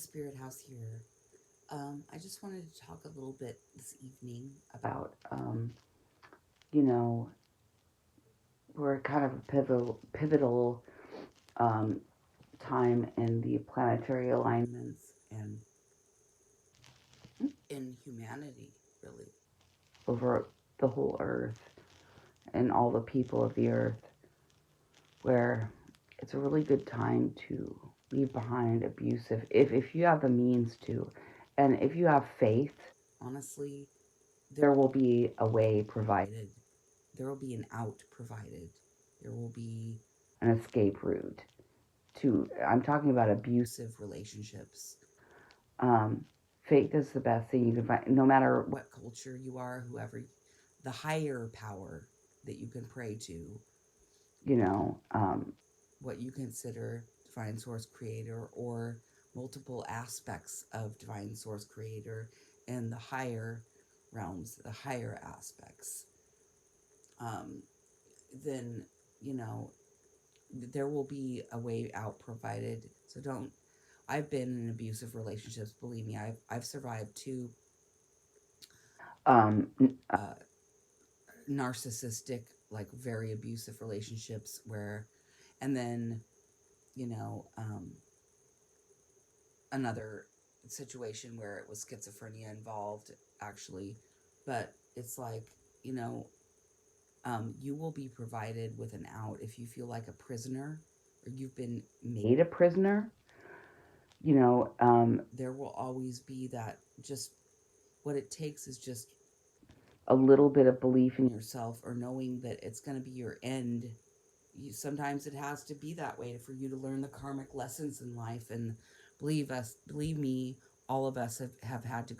Spirit House here. I just wanted to talk a little bit this evening about, you know, we're kind of a pivotal um, time in the planetary alignments and in humanity, really, over the whole earth and all the people of the earth, where it's a really good time to leave behind abusive, if you have the means to, and if you have faith, honestly, there will be a way provided. There will be an out provided. There will be an escape route to, I'm talking about abusive relationships. Um, Faith is the best thing you can find, no matter what culture you are, whoever, the higher power that you can pray to, what you consider divine source creator or multiple aspects of divine source creator and the higher realms, the higher aspects, um, then, you know, there will be a way out provided. So don't, I've been in abusive relationships, believe me, I've survived two um, uh, narcissistic, like very abusive relationships where, and then, you know, another situation where it was schizophrenia involved, actually. But it's like, you know, you will be provided with an out if you feel like a prisoner or you've been made a prisoner. There will always be that, just what it takes is just a little bit of belief in yourself or knowing that it's going to be your end. Sometimes it has to be that way for you to learn the karmic lessons in life. And believe me, all of us have have to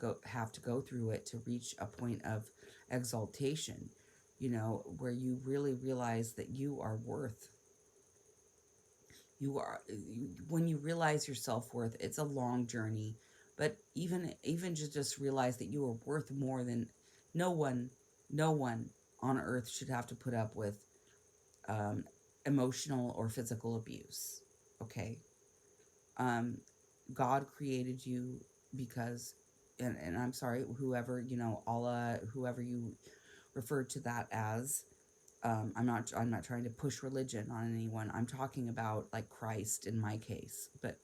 go through it to reach a point of exaltation, where you really realize that you are worth, you are when you realize your self-worth. It's a long journey, but even just realize that you are worth more than, no one no one on earth should have to put up with um, emotional or physical abuse. Okay. um, God created you because, and I'm sorry, whoever, Allah, whoever you refer to that as, I'm not trying to push religion on anyone. I'm talking about like Christ in my case, but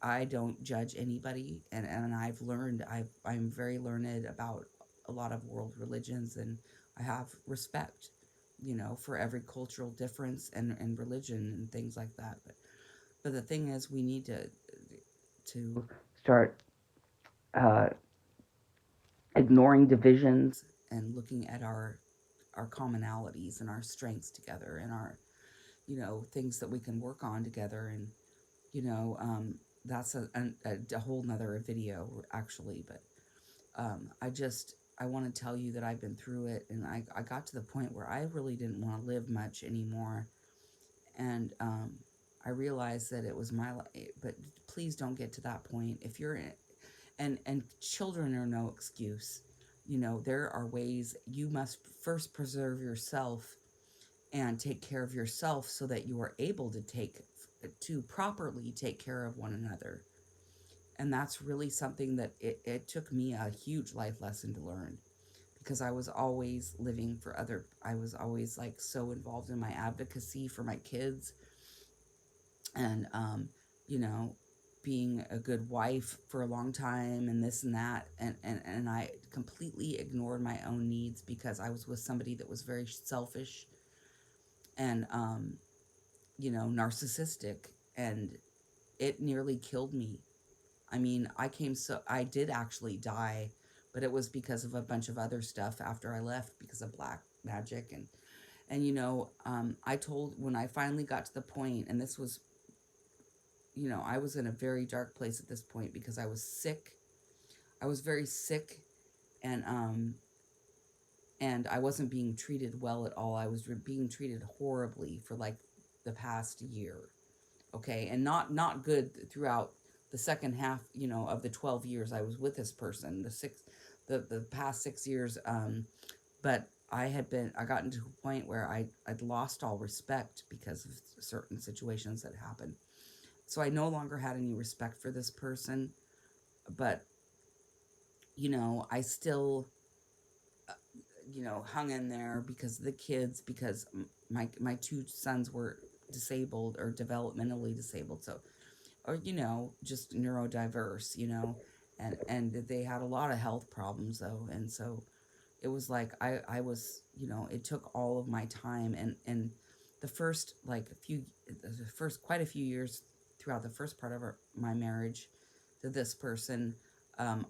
I don't judge anybody, and I've learned, I'm very learned about a lot of world religions, and I have respect, for every cultural difference and religion and things like that. But the thing is, we need to start uh, ignoring divisions and looking at our commonalities and our strengths together, and our, things that we can work on together. And you know um, that's a whole nother video, actually. But I want to tell you that I've been through it, and I got to the point where I really didn't want to live much anymore. And I realized that it was my life. But please don't get to that point. If you're in, and children are no excuse. There are ways. You must first preserve yourself and take care of yourself so that you are able to properly take care of one another. And that's really something that it took me a huge life lesson to learn, because I was always living for I was always like so involved in my advocacy for my kids, and you know being a good wife for a long time, and this and that, and I completely ignored my own needs because I was with somebody that was very selfish and narcissistic, and it nearly killed me. I mean, I did actually die, but it was because of a bunch of other stuff after I left, because of black magic. And I told, when I finally got to the point, and this was, I was in a very dark place at this point because I was sick. I was very sick, and I wasn't being treated well at all. I was being treated horribly for like the past year. Okay, and not good throughout the second half, of the 12 years I was with this person, the past 6 years. But I gotten to a point where I'd lost all respect because of certain situations that happened. So I no longer had any respect for this person, but I still hung in there because of the kids, because my two sons were disabled or developmentally disabled, so, or just neurodiverse, and they had a lot of health problems though, and so it was like I was, it took all of my time, and the first the first quite a few years throughout the first part of my marriage to this person,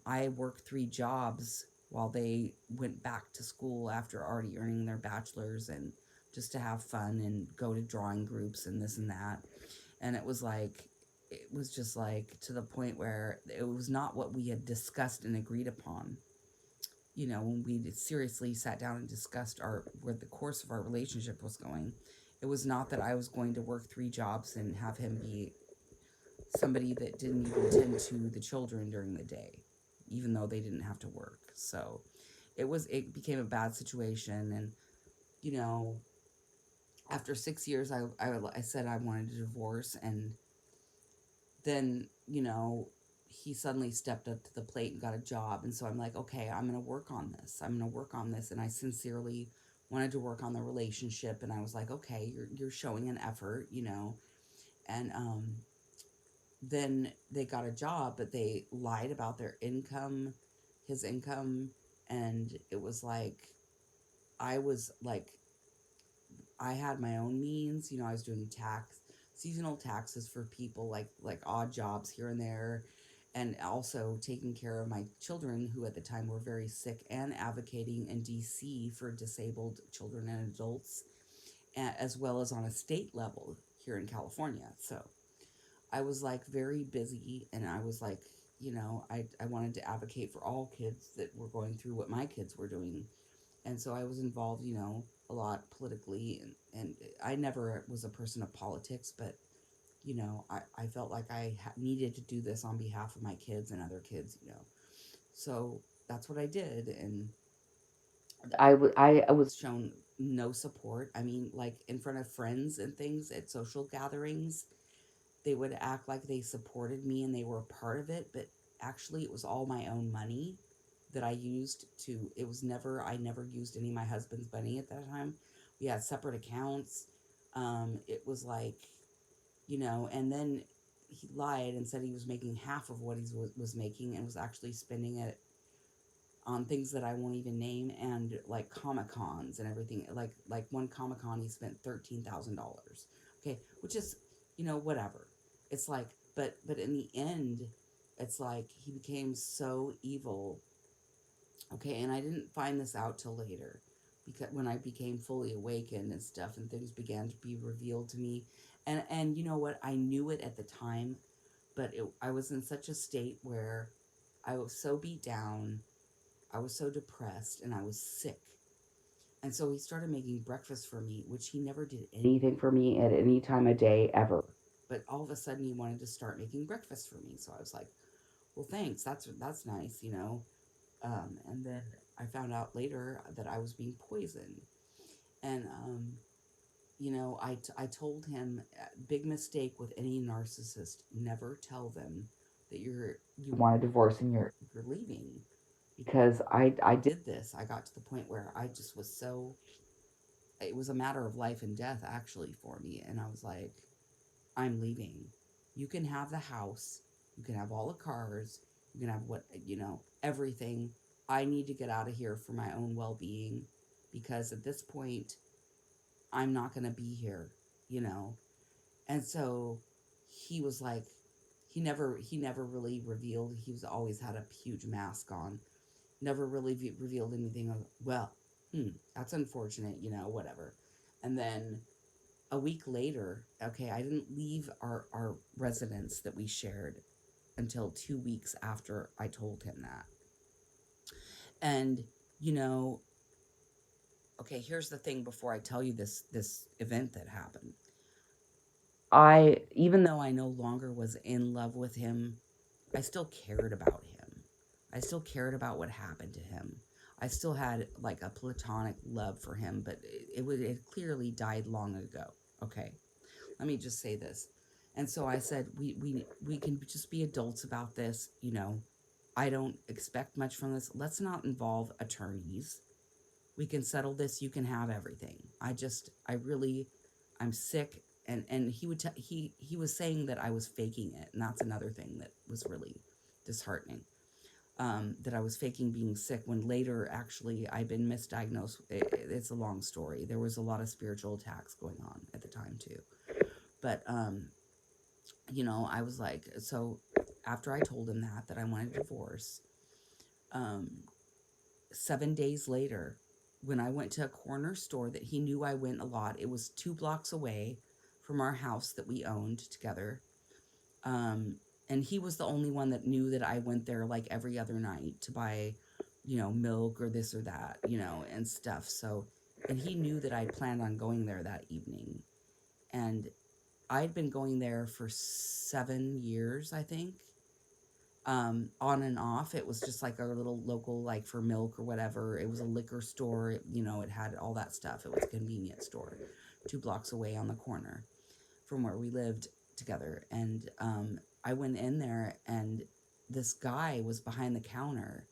I worked 3 jobs while they went back to school after already earning their bachelor's, and just to have fun and go to drawing groups and this and that. And it was just like to the point where it was not what we had discussed and agreed upon. When we seriously sat down and discussed where the course of our relationship was going, it was not that I was going to work 3 jobs and have him be somebody that didn't even tend to the children during the day, even though they didn't have to work. So it became a bad situation. And, you know, after 6 years, I said I wanted a divorce. And then, he suddenly stepped up to the plate and got a job. And so I'm like, okay, I'm going to work on this. I'm going to work on this. And I sincerely wanted to work on the relationship. And I was like, okay, you're showing an effort, and, then they got a job, but they lied about their income, his income. And it was like, I was like, I had my own means. I was doing seasonal taxes for people, like odd jobs here and there, and also taking care of my children, who at the time were very sick, and advocating in DC for disabled children and adults, as well as on a state level here in California. So I was like very busy, and I was like, I wanted to advocate for all kids that were going through what my kids were doing. And so I was involved, a lot politically, and I never was a person of politics, but, I felt like I needed to do this on behalf of my kids and other kids. So that's what I did. And I was shown no support. I mean, like in front of friends and things at social gatherings, they would act like they supported me and they were a part of it, but actually it was all my own money that I used to, it was never, I never used any of my husband's money at that time. We had separate accounts. It was like, and then he lied and said he was making half of what he was making, and was actually spending it on things that I won't even name, and like Comic Cons and everything. Like one Comic Con, he spent $13,000. Okay, which is, whatever. It's like, but in the end, it's like he became so evil. Okay, and I didn't find this out till later, because when I became fully awakened and stuff, and things began to be revealed to me, and you know what? I knew it at the time, but I was in such a state where I was so beat down, I was so depressed, and I was sick. And so he started making breakfast for me, which he never did anything for me at any time of day ever. But all of a sudden, he wanted to start making breakfast for me. So I was like, "Well, thanks. That's nice." And then I found out later that I was being poisoned. And I told him, big mistake with any narcissist: never tell them that you want a divorce and you're leaving, because I did this. I got to the point where I just was so, it was a matter of life and death actually for me, and I was like, I'm leaving. You can have the house, you can have all the cars, you can have everything. I need to get out of here for my own well-being, because at this point I'm not going to be here, you know. And so he was like, he never really revealed. He was always had a huge mask on, never really revealed anything of, well, that's unfortunate, whatever. And then a week later, okay, I didn't leave our residence that we shared until 2 weeks after I told him that. And, you know, okay, here's the thing before I tell you this event that happened. Even though I no longer was in love with him, I still cared about him. I still cared about what happened to him. I still had like a platonic love for him, but it clearly died long ago. Okay, let me just say this. And so I said, we can just be adults about this. You know, I don't expect much from this. Let's not involve attorneys. We can settle this. You can have everything. I really, I'm sick. And he would, he was saying that I was faking it. And that's another thing that was really disheartening. That I was faking being sick when later actually I'd been misdiagnosed. It's a long story. There was a lot of spiritual attacks going on at the time too. But, you know, I was like, so after I told him that I wanted a divorce, um, 7 days later, when I went to a corner store that he knew I went a lot, it was 2 blocks away from our house that we owned together. Um, and he was the only one that knew that I went there like every other night to buy, you know, milk or this or that, you know, and stuff. So, and he knew that I planned on going there that evening. And I'd been going there for 7 years, I think, on and off. It was just like a little local, like for milk or whatever. It was a liquor store. You know, it had all that stuff. It was a convenience store 2 blocks away on the corner from where we lived together. And I went in there, and this guy was behind the counter,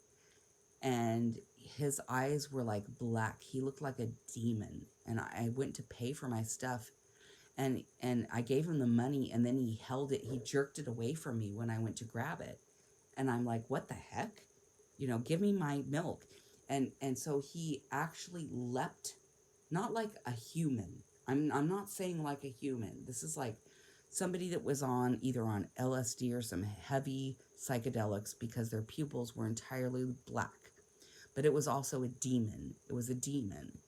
and his eyes were like black. He looked like a demon. And I went to pay for my stuff, and I gave him the money, and then he held it. He jerked it away from me when I went to grab it. And I'm like, what the heck? You know, give me my milk. And so he actually leapt, not like a human. I'm not saying like a human. This is like somebody that was on either on LSD or some heavy psychedelics, because their pupils were entirely black. But it was also a demon. It was a demon.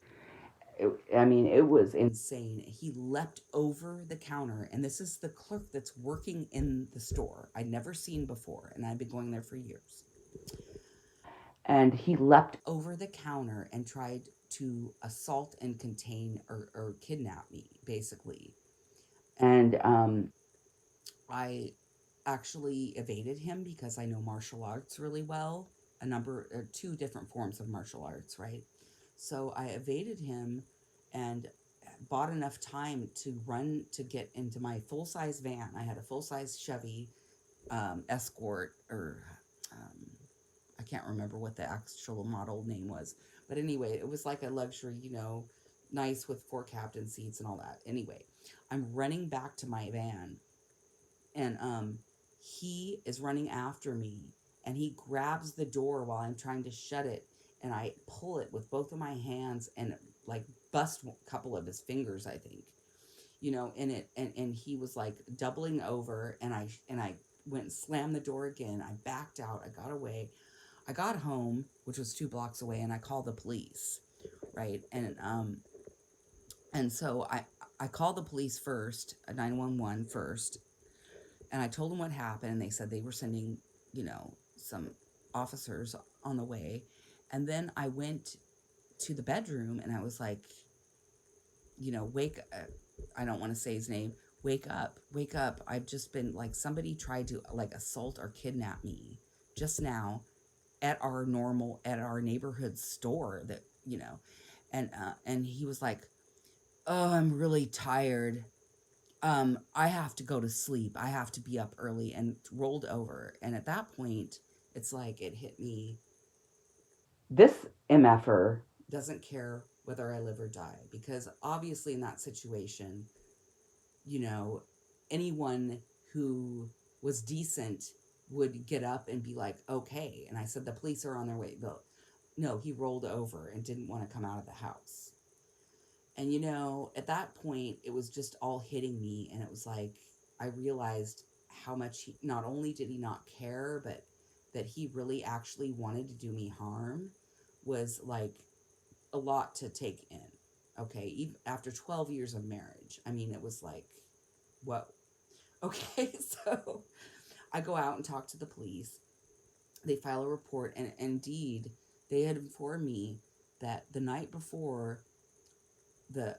I mean, it was insane. He leapt over the counter, and this is the clerk that's working in the store I'd never seen before, and I'd been going there for years. And he leapt over the counter and tried to assault and contain or kidnap me, basically. And I actually evaded him because I know martial arts really well, two different forms of martial arts, right? So I evaded him and bought enough time to run to get into my full size van. I had a full size Chevy Escort, or I can't remember what the actual model name was. But anyway, it was like a luxury, you know, nice with 4 captain seats and all that. Anyway, I'm running back to my van, and he is running after me, and he grabs the door while I'm trying to shut it, and I pull it with both of my hands and like bust a couple of his fingers, I think, you know, in it. And he was like doubling over, and I went and slammed the door again. I backed out. I got away. I got home, which was 2 blocks away, and I called the police, right? And so I called the police first, 911 first, and I told them what happened, and they said they were sending, you know, some officers on the way. And then I went to the bedroom, and I was like, you know, I don't want to say his name. Wake up, wake up. I've just been like, somebody tried to like assault or kidnap me just now at our neighborhood store, that, you know. And he was like, oh, I'm really tired. I have to go to sleep. I have to be up early, and rolled over. And at that point, it's like it hit me. This MFer doesn't care whether I live or die, because obviously in that situation, you know, anyone who was decent would get up and be like, okay. And I said, the police are on their way. No, he rolled over and didn't want to come out of the house. And, you know, at that point, it was just all hitting me. And it was like, I realized how much not only did he not care, but that he really actually wanted to do me harm, was like a lot to take in. Okay. Even after 12 years of marriage, I mean, it was like, whoa. Okay. So I go out and talk to the police. They file a report. And indeed, they had informed me that the night before, the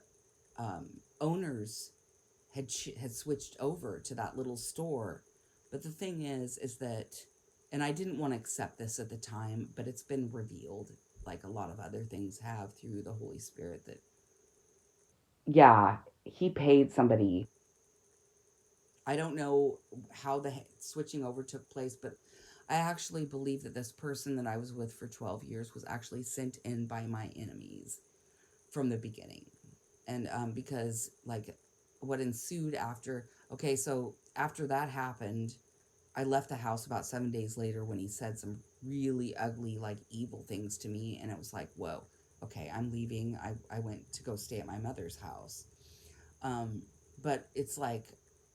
owners had switched over to that little store. But the thing is that, and I didn't want to accept this at the time, but it's been revealed, like a lot of other things have through the Holy Spirit, that yeah, he paid somebody. I don't know how the switching over took place, but I actually believe that this person that I was with for 12 years was actually sent in by my enemies from the beginning. And because, like, what ensued after, okay, so after that happened, I left the house about 7 days later when he said some really ugly, like, evil things to me. And it was like, whoa, okay, I'm leaving. I went to go stay at my mother's house. Um, but it's like,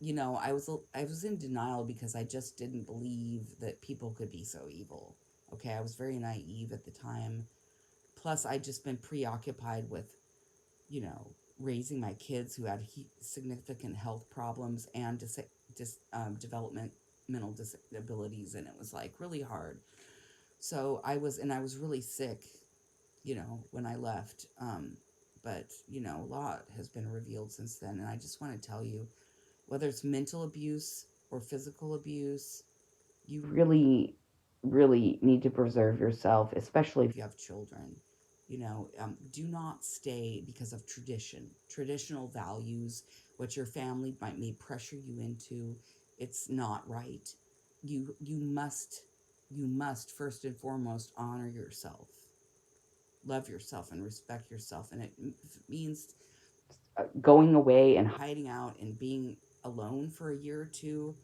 I was in denial because I just didn't believe that people could be so evil. Okay, I was very naive at the time. Plus, I'd just been preoccupied with, you know, raising my kids who had significant health problems and developmental disabilities, and it was like really hard. So I was really sick, when I left. But a lot has been revealed since then, and I just want to tell you, whether it's mental abuse or physical abuse, you really, really need to preserve yourself, especially if you have children. Do not stay because of traditional values, what your family may pressure you into. It's not right. You must first and foremost honor yourself, love yourself, and respect yourself. And it means going away and hiding out and being alone for a year or two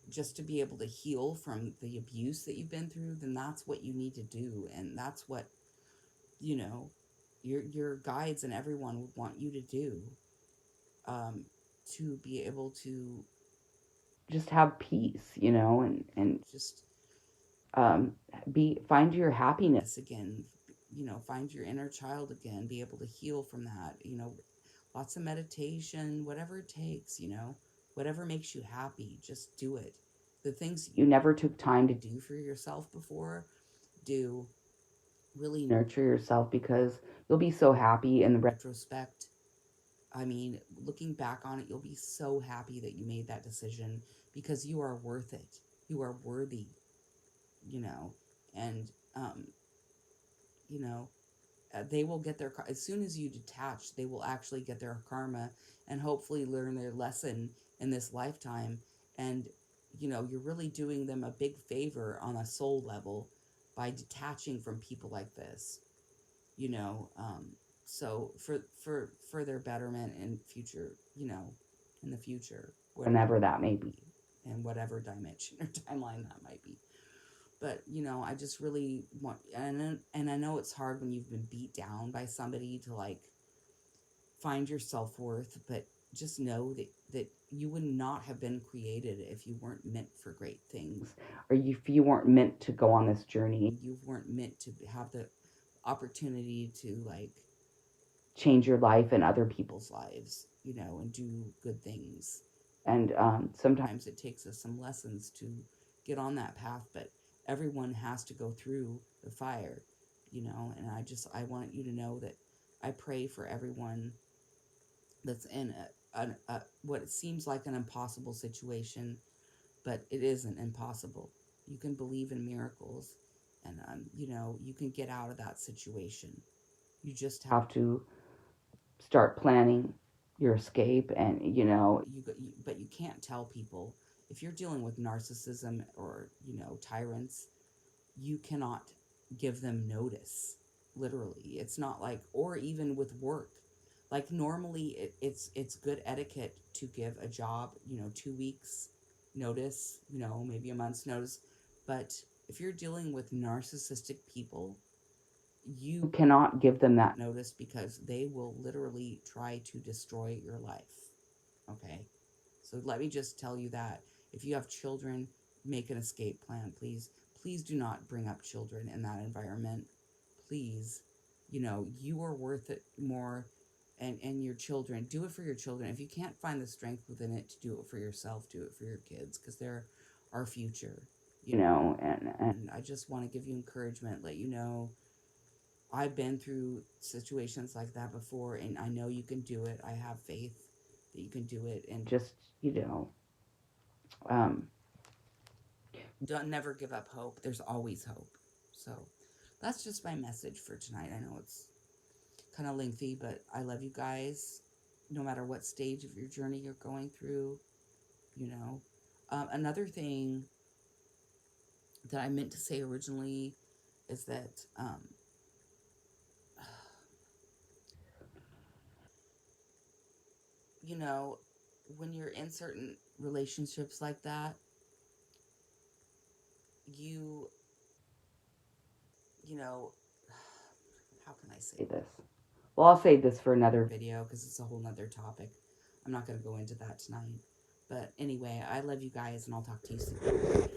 just to be able to heal from the abuse that you've been through, then that's what you need to do. And that's what, you know, your guides and everyone would want you to do, to be able to just have peace, and just um, find your happiness again, find your inner child again, be able to heal from that, lots of meditation, whatever it takes, whatever makes you happy, just do it. The things you never took time to do for yourself before, do. Really nurture yourself, because you'll be so happy in the retrospect. I mean, looking back on it, you'll be so happy that you made that decision, because you are worth it. You are worthy, and, you know, they will get their, as soon as you detach, they will actually get their karma and hopefully learn their lesson in this lifetime. And, you're really doing them a big favor on a soul level by detaching from people like this, you know, um, so for their betterment in future, in the future, whenever that may be, in whatever dimension or timeline that might be. But I just really want, and I know it's hard when you've been beat down by somebody to, like, find your self-worth, but just know that you would not have been created if you weren't meant for great things, or if you weren't meant to go on this journey, you weren't meant to have the opportunity to, like, change your life and other people's lives, and do good things. And sometimes it takes us some lessons to get on that path, but everyone has to go through the fire, and I want you to know that I pray for everyone that's in what seems like an impossible situation, but it isn't impossible. You can believe in miracles, and you can get out of that situation. You just have to start planning your escape. And but you can't tell people, if you're dealing with narcissism or tyrants, you cannot give them notice. Literally, it's not like, or even with work, like, normally it's good etiquette to give a job 2 weeks notice, maybe a month's notice. But if you're dealing with narcissistic people, you cannot give them that notice, because they will literally try to destroy your life. Okay? So let me just tell you that. If you have children, make an escape plan, please. Please do not bring up children in that environment. Please. You are worth it more, and your children. Do it for your children. If you can't find the strength within it to do it for yourself, do it for your kids, because they're our future. And I just want to give you encouragement, let you know I've been through situations like that before, and I know you can do it. I have faith that you can do it, and just, um, don't never give up hope. There's always hope. So that's just my message for tonight. I know it's kind of lengthy, but I love you guys. No matter what stage of your journey you're going through, Another thing that I meant to say originally is that, you know, when you're in certain relationships like that, you, you know, how can I say this? Well, I'll save this for another video because it's a whole nother topic. I'm not going to go into that tonight. But anyway, I love you guys and I'll talk to you soon.